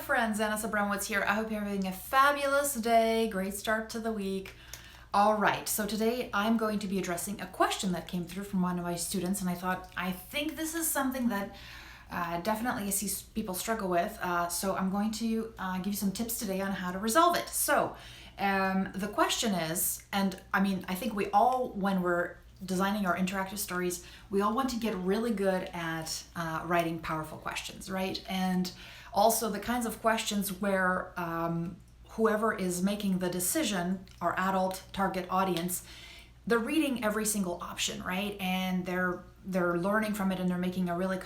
friends, Anna Sabramowitz here. I hope you're having a fabulous day. Great start to the week. All right, so today I'm going to be addressing a question that came through from one of my students, and I think this is something that definitely I see people struggle with. So I'm going to give you some tips today on how to resolve it. So the question is, and I mean, I think we all, when we're designing our interactive stories, we all want to get really good at writing powerful questions, right? And also the kinds of questions where whoever is making the decision, our adult target audience, they're reading every single option, right? And they're learning from it, and they're making a really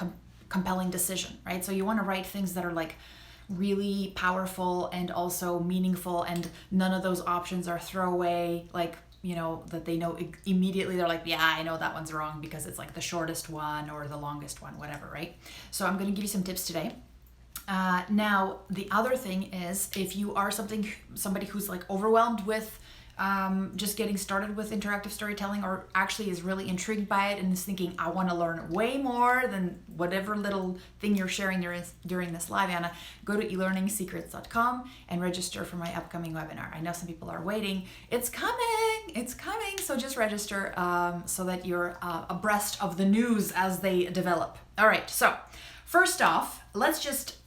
compelling decision, right? So you want to write things that are like really powerful and also meaningful, and none of those options are throwaway, like, you know, that they know immediately. They're like, yeah, I know that one's wrong because it's like the shortest one or the longest one, whatever, right? So I'm going to give you some tips today. Now, the other thing is, if you are somebody who's like overwhelmed with just getting started with interactive storytelling, or actually is really intrigued by it and is thinking, I want to learn way more than whatever little thing you're sharing during this live, Anna, go to elearningsecrets.com and register for my upcoming webinar. I know some people are waiting. It's coming. So just register so that you're abreast of the news as they develop. All right, so first off, let's just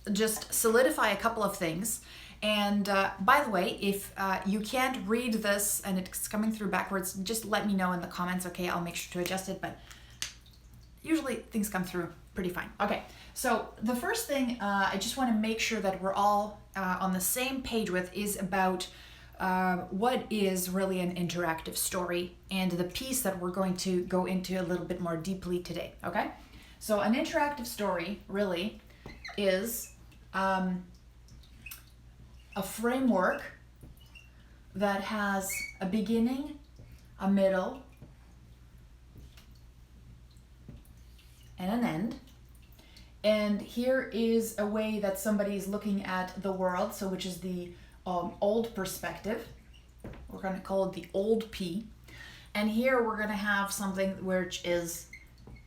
solidify a couple of things. And by the way, if you can't read this and it's coming through backwards, just let me know in the comments, okay? I'll make sure to adjust it, but usually things come through pretty fine. Okay, so the first thing I just want to make sure that we're all on the same page with is about what is really an interactive story, and the piece that we're going to go into a little bit more deeply today, okay? So an interactive story really is a framework that has a beginning, a middle, and an end. And here is a way that somebody is looking at the world, so which is the old perspective. We're going to call it the old P. And here we're going to have something which is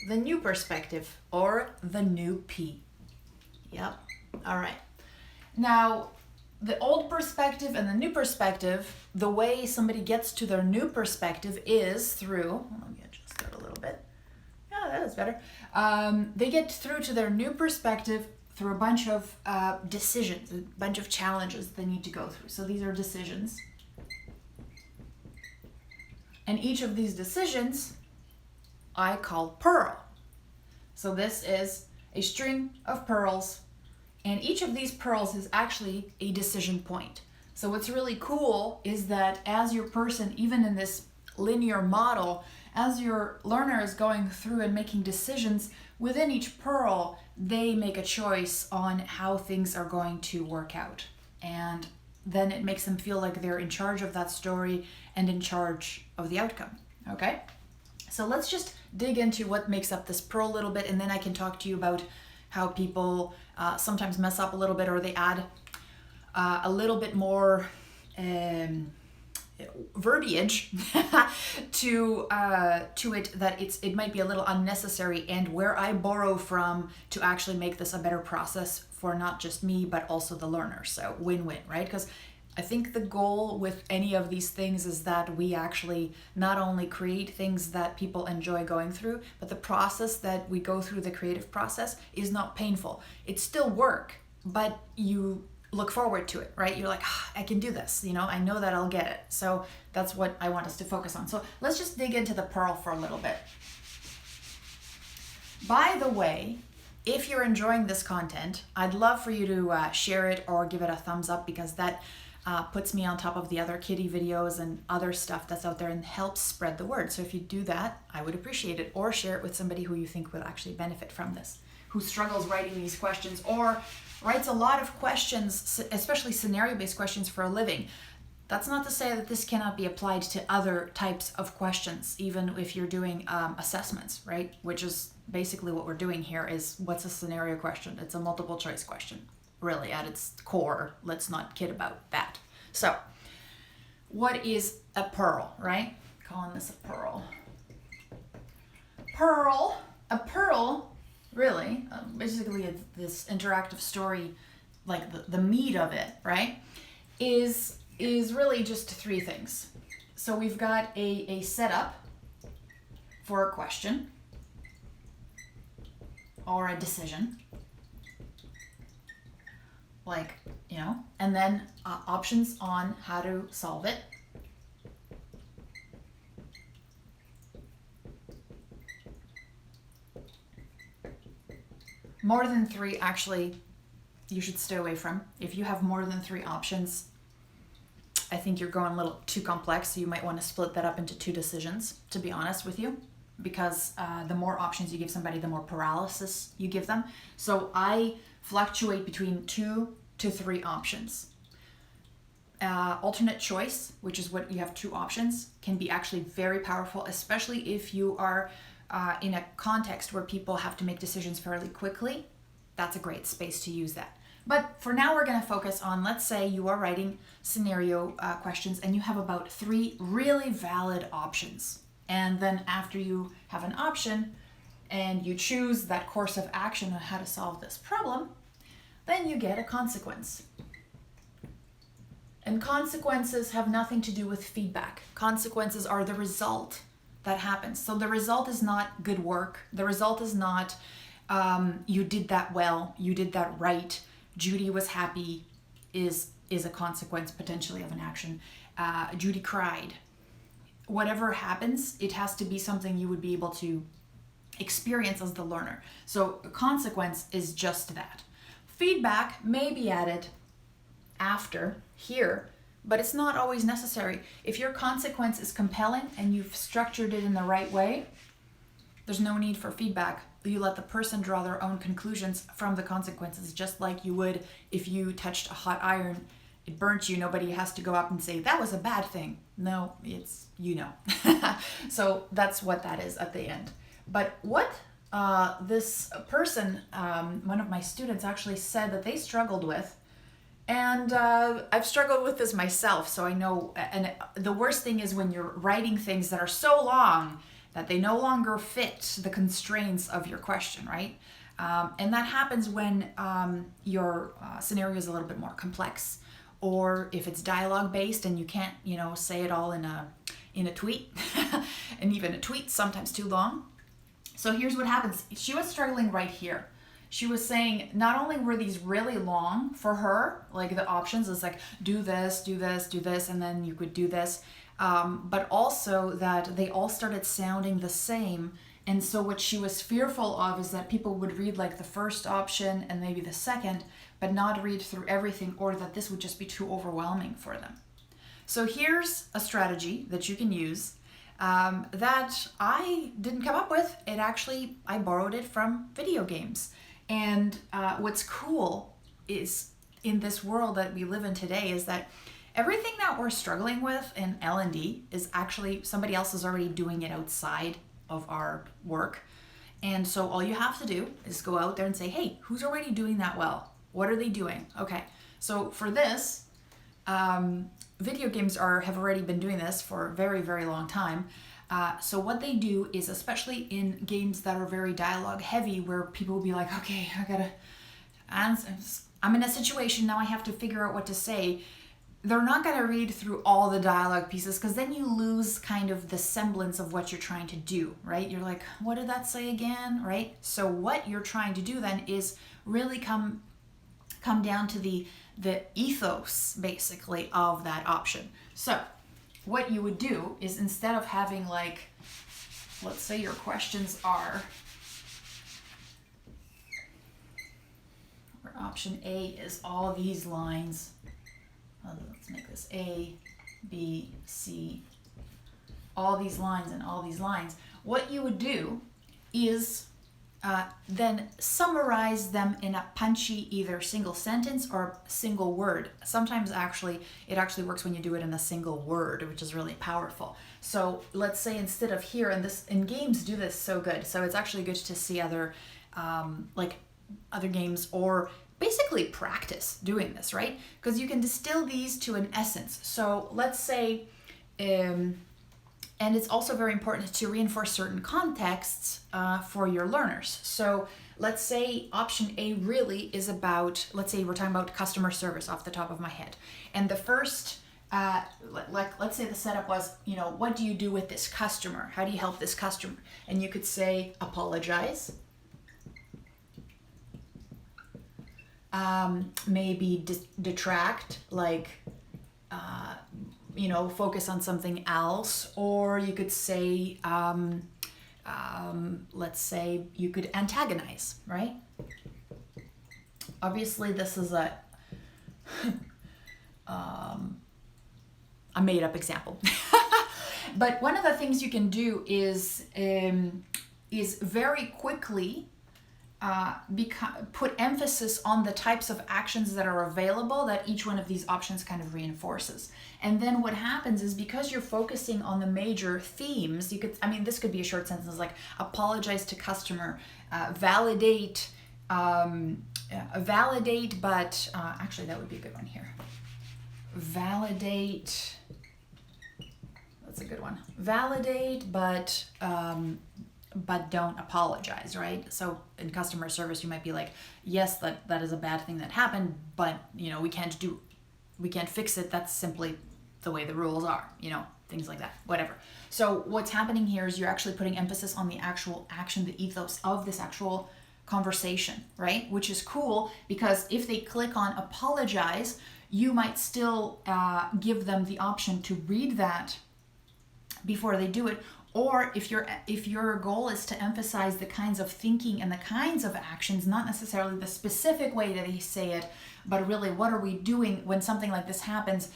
the new perspective, or the new P. Yep. All right. Now, the old perspective and the new perspective, the way somebody gets to their new perspective is through, let me adjust that a little bit. Yeah, that is better. They get through to their new perspective through a bunch of decisions, a bunch of challenges they need to go through. So these are decisions. And each of these decisions I call pearl. So this is a string of pearls, and each of these pearls is actually a decision point. So what's really cool is that as your person, even in this linear model, as your learner is going through and making decisions, within each pearl, they make a choice on how things are going to work out. And then it makes them feel like they're in charge of that story and in charge of the outcome, okay? So let's just dig into what makes up this pearl a little bit, and then I can talk to you about how people sometimes mess up a little bit, or they add a little bit more verbiage to it, that it might be a little unnecessary, and where I borrow from to actually make this a better process for not just me but also the learner. So win-win, right? Because I think the goal with any of these things is that we actually not only create things that people enjoy going through, but the process that we go through, the creative process, is not painful. It's still work, but you look forward to it, right? You're like, I can do this, you know, I know that I'll get it. So that's what I want us to focus on. So let's just dig into the pearl for a little bit. By the way, if you're enjoying this content, I'd love for you to share it or give it a thumbs up, because that puts me on top of the other kitty videos and other stuff that's out there and helps spread the word. So if you do that, I would appreciate it. Or share it with somebody who you think will actually benefit from this, who struggles writing these questions or writes a lot of questions, especially scenario-based questions, for a living. That's not to say that this cannot be applied to other types of questions, even if you're doing assessments, right? Which is basically what we're doing here. Is what's a scenario question? It's a multiple choice question, really, at its core. Let's not kid about that. So what is a pearl, right? Calling this a pearl. A pearl, really, basically this interactive story like the meat of it, right, is really just three things. So we've got a setup for a question or a decision, like, and then options on how to solve it. More than three, actually, you should stay away from. If you have more than three options, I think you're going a little too complex. So you might want to split that up into two decisions, to be honest with you, because the more options you give somebody, the more paralysis you give them. So I fluctuate between 2 to 3 options. Alternate choice, which is what you have 2 options, can be actually very powerful, especially if you are in a context where people have to make decisions fairly quickly. That's a great space to use that. But for now, we're going to focus on, let's say you are writing scenario questions and you have about 3 really valid options. And then after you have an option and you choose that course of action on how to solve this problem, then you get a consequence. And consequences have nothing to do with feedback. Consequences are the result that happens. So the result is not good work. The result is not you did that well, you did that right, Judy was happy, is a consequence potentially of an action. Judy cried. Whatever happens, it has to be something you would be able to experience as the learner. So a consequence is just that. Feedback may be added after here, but it's not always necessary. If your consequence is compelling and you've structured it in the right way, there's no need for feedback. You let the person draw their own conclusions from the consequences, just like you would if you touched a hot iron, it burnt you. Nobody has to go up and say, that was a bad thing. No, it's, So that's what that is at the end. But what this person, one of my students actually said that they struggled with, and I've struggled with this myself, so I know, and the worst thing is when you're writing things that are so long that they no longer fit the constraints of your question, right? And that happens when your scenario is a little bit more complex, or if it's dialogue based and you can't, say it all in a tweet, and even a tweet sometimes too long. So here's what happens. She was struggling right here. She was saying not only were these really long for her, like the options is like do this, do this, do this, and then you could do this, but also that they all started sounding the same. And so what she was fearful of is that people would read like the first option and maybe the second, but not read through everything, or that this would just be too overwhelming for them. So here's a strategy that you can use that I didn't come up with. I borrowed it from video games. And what's cool is in this world that we live in today is that everything that we're struggling with in L&D is actually somebody else is already doing it outside of our work. And so all you have to do is go out there and say, hey, who's already doing that well? What are they doing? Okay, so for this, video games have already been doing this for a very, very long time. So what they do is, especially in games that are very dialogue heavy, where people will be like, okay, I'm in a situation now, I have to figure out what to say. They're not going to read through all the dialogue pieces, because then you lose kind of the semblance of what you're trying to do, right? You're like, what did that say again, right? So what you're trying to do then is really come down to the ethos, basically, of that option. So what you would do is, instead of having like, let's say your questions are, where option A is all these lines. Let's make this A, B, C, all these lines and all these lines. What you would do is then summarize them in a punchy either single sentence or single word. Sometimes it actually works when you do it in a single word, which is really powerful. So let's say instead of here, and games do this so good. So it's actually good to see other games, or basically practice doing this, right? Because you can distill these to an essence. So let's say And it's also very important to reinforce certain contexts for your learners. So let's say option A really is about, let's say we're talking about customer service off the top of my head. And the first, let's say the setup was, what do you do with this customer? How do you help this customer? And you could say, apologize. Maybe detract, like, focus on something else. Or you could say, let's say you could antagonize, right? Obviously, this is a made up example. But one of the things you can do is very quickly put emphasis on the types of actions that are available that each one of these options kind of reinforces. And then what happens is, because you're focusing on the major themes, this could be a short sentence like apologize to customer, validate, but actually that would be a good one here. Validate, that's a good one. Validate, but don't apologize, right? So in customer service, you might be like, yes, that is a bad thing that happened, but we can't fix it. That's simply the way the rules are, things like that, whatever. So what's happening here is you're actually putting emphasis on the actual action, the ethos of this actual conversation, right? Which is cool, because if they click on apologize, you might still give them the option to read that before they do it. Or if your goal is to emphasize the kinds of thinking and the kinds of actions, not necessarily the specific way that they say it, but really what are we doing when something like this happens.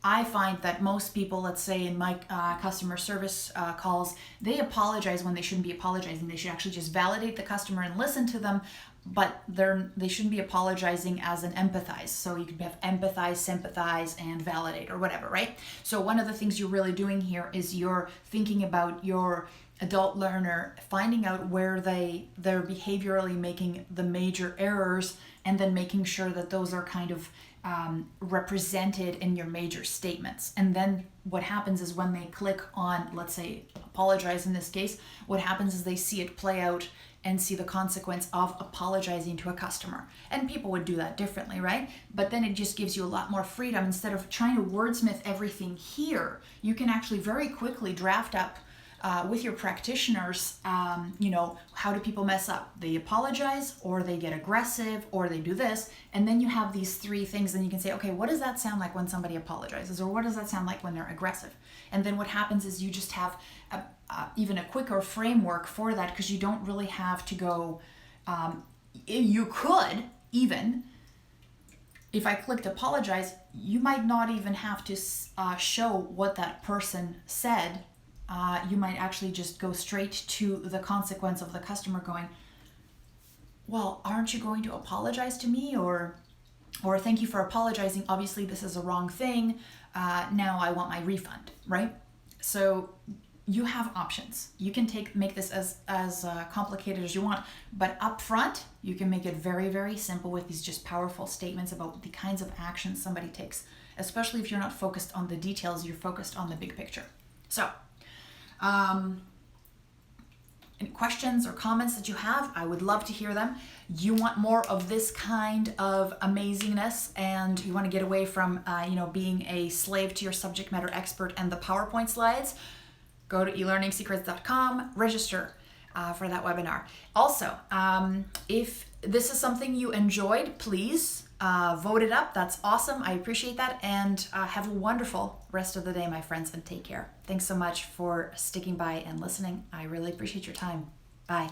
I find that most people, let's say in my customer service calls, they apologize when they shouldn't be apologizing. They should actually just validate the customer and listen to them, but they shouldn't be apologizing as an empathize. So you could have empathize, sympathize, and validate, or whatever, right? So one of the things you're really doing here is you're thinking about your adult learner, finding out where they're behaviorally making the major errors, and then making sure that those are kind of represented in your major statements. And then what happens is when they click on, let's say, apologize in this case, what happens is they see it play out and see the consequence of apologizing to a customer. And people would do that differently, right? But then it just gives you a lot more freedom. Instead of trying to wordsmith everything here, you can actually very quickly draft up with your practitioners, how do people mess up? They apologize, or they get aggressive, or they do this. And then you have these three things, and you can say, okay, what does that sound like when somebody apologizes? Or what does that sound like when they're aggressive? And then what happens is you just have even a quicker framework for that, because you don't really have to go, you could even, if I clicked apologize, you might not even have to show what that person said. You might actually just go straight to the consequence of the customer going, well, aren't you going to apologize to me? Or thank you for apologizing. Obviously, this is a wrong thing. Now I want my refund, right? So you have options. You can make this as complicated as you want, but up front, you can make it very, very simple with these just powerful statements about the kinds of actions somebody takes, especially if you're not focused on the details, you're focused on the big picture. So, any questions or comments that you have, I would love to hear them. You want more of this kind of amazingness, and you want to get away from, being a slave to your subject matter expert and the PowerPoint slides, go to elearningsecrets.com, register for that webinar. Also, if this is something you enjoyed, please vote it up. That's awesome. I appreciate that. And have a wonderful rest of the day, my friends, and take care. Thanks so much for sticking by and listening. I really appreciate your time. Bye.